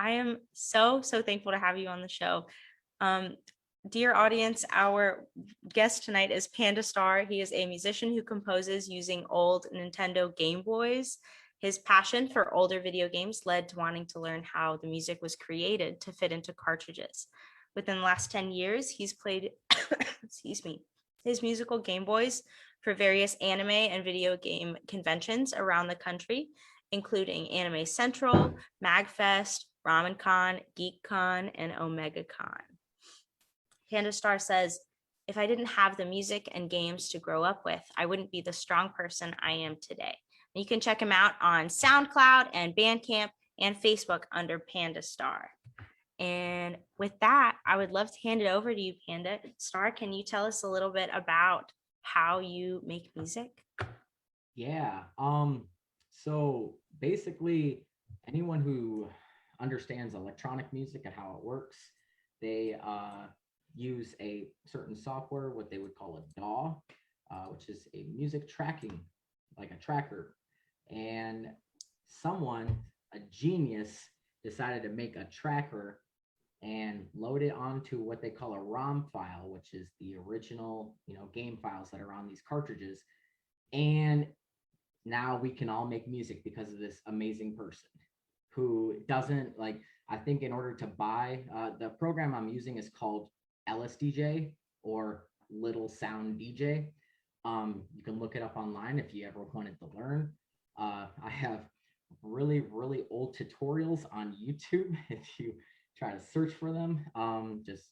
I am so thankful to have you on the show. Dear audience, our guest tonight is PANDAstar. He is a musician who composes using old Nintendo Game Boys. His passion for older video games led to wanting to learn how the music was created to fit into cartridges. Within the last 10 years, he's played, excuse me, his musical Game Boys for various anime and video game conventions around the country, including Anime Central, MagFest, RamenCon, GeekCon, and OmegaCon. PANDAstar says, if I didn't have the music and games to grow up with, I wouldn't be the strong person I am today. And you can check him out on SoundCloud and Bandcamp and Facebook under PANDAstar. And with that, I would love to hand it over to you, PANDAstar. Can you tell us a little bit about how you make music? Yeah. So basically, anyone who understands electronic music and how it works, they use a certain software, what they would call a DAW, which is a music tracking, like a tracker. And someone, a genius, decided to make a tracker and load it onto what they call a ROM file, which is the original, game files that are on these cartridges. And now we can all make music because of this amazing person who doesn't I think in order to buy the program I'm using is called LSDJ or Little Sound DJ. You can look it up online if you ever wanted to learn. I have really old tutorials on YouTube if you try to search for them. Just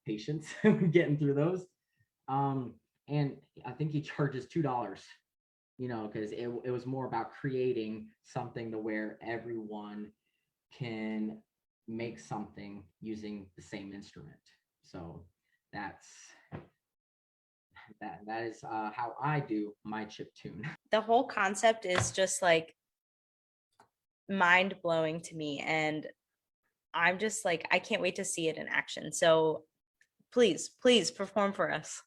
patience getting through those. And I think he charges $2, because it was more about creating something to where everyone can make something using the same instrument. So that is how I do my chiptune. The whole concept is just mind-blowing to me, and I'm just I can't wait to see it in action. So please perform for us.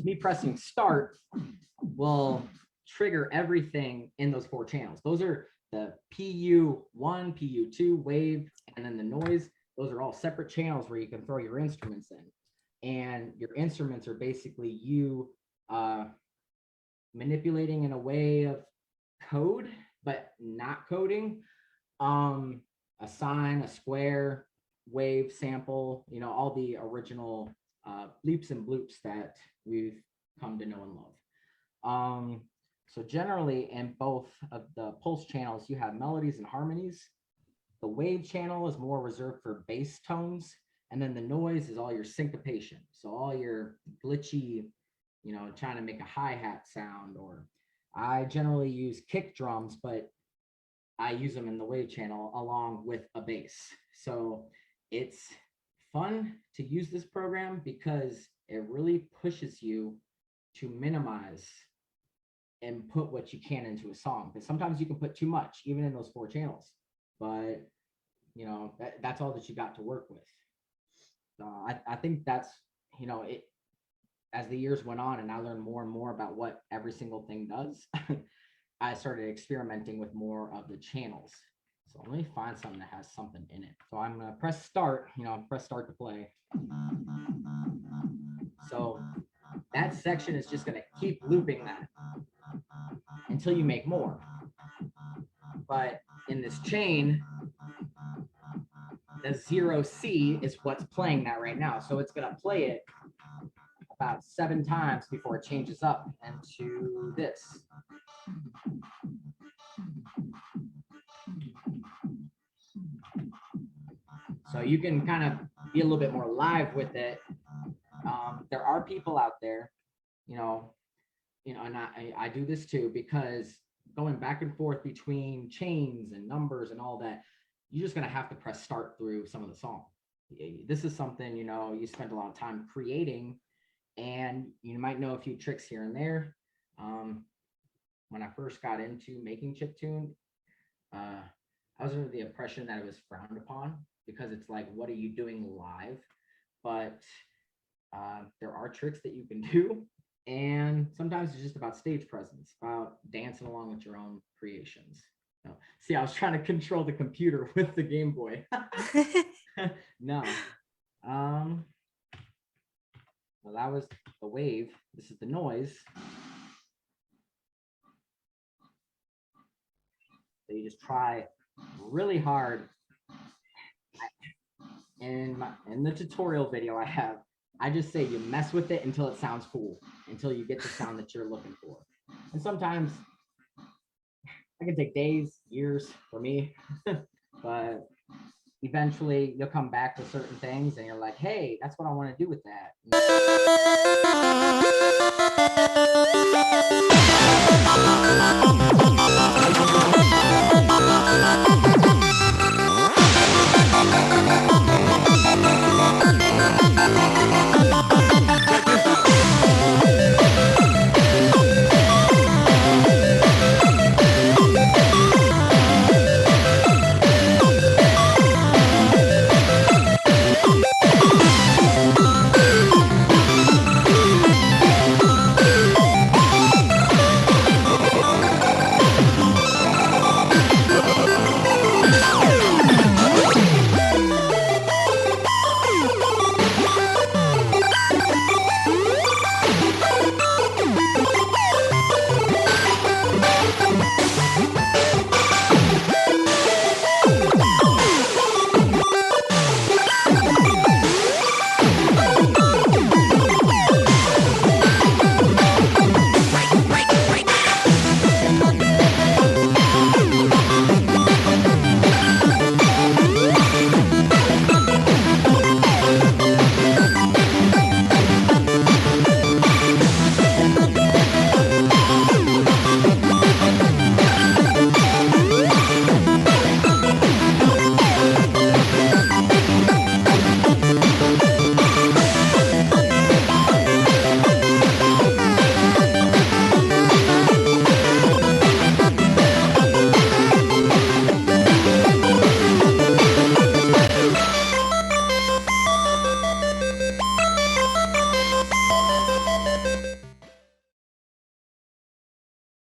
me pressing start will trigger everything in those 4 channels. Those are the PU1, PU2, wave, and then the noise. Those are all separate channels where you can throw your instruments in. And your instruments are basically you manipulating in a way of code, but not coding. A sine, a square, wave, sample, you know, all the original bleeps and bloops that we've come to know and love. So generally in both of the pulse channels, you have melodies and harmonies. The wave channel is more reserved for bass tones. And then the noise is all your syncopation. So all your glitchy, you know, trying to make a hi-hat sound, or I generally use kick drums, but I use them in the wave channel along with a bass. So it's fun to use this program because it really pushes you to minimize and put what you can into a song. Because sometimes you can put too much, even in those 4 channels. But, you know, that's all that you got to work with. I think that's, you know, it, as the years went on and I learned more and more about what every single thing does, I started experimenting with more of the channels. So let me find something that has something in it. So I'm gonna press start, you know, press start to play. So that section is just gonna keep looping that until you make more. But in this chain, the 0C is what's playing that right now. So it's gonna play it about 7 times before it changes up into this. So you can kind of be a little bit more live with it. There are people out there, you know, and I do this too, because going back and forth between chains and numbers and all that, you're just gonna have to press start through some of the song. This is something, you know, you spend a lot of time creating, and you might know a few tricks here and there. When I first got into making chiptune, I was under the impression that it was frowned upon because it's like, what are you doing live? But there are tricks that you can do. And sometimes it's just about stage presence, about dancing along with your own creations. So, see, I was trying to control the computer with the Game Boy. No. Well, that was the wave. This is the noise. So you just try really hard. In the tutorial video I have, I just say you mess with it until it sounds cool, until you get the sound that you're looking for. And sometimes it can take days, years for me, but eventually you'll come back to certain things and you're like, hey, that's what I want to do with that.